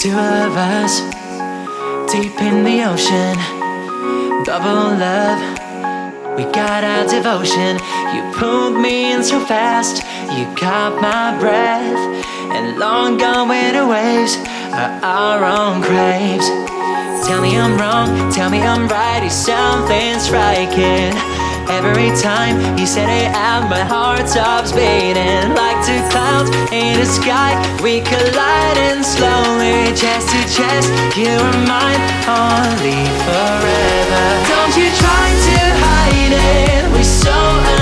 Two of us, deep in the ocean, bubble love, we got our devotion. You pulled me in so fast, you caught my breath, and long gone winter waves are our own craves. Tell me I'm wrong, tell me I'm right, is something striking. Every time you say it out, my heart stops beating. Like two clouds in the sky, we colliding slowly, chest to chest. You are mine, only forever. Don't you try to hide it, we're so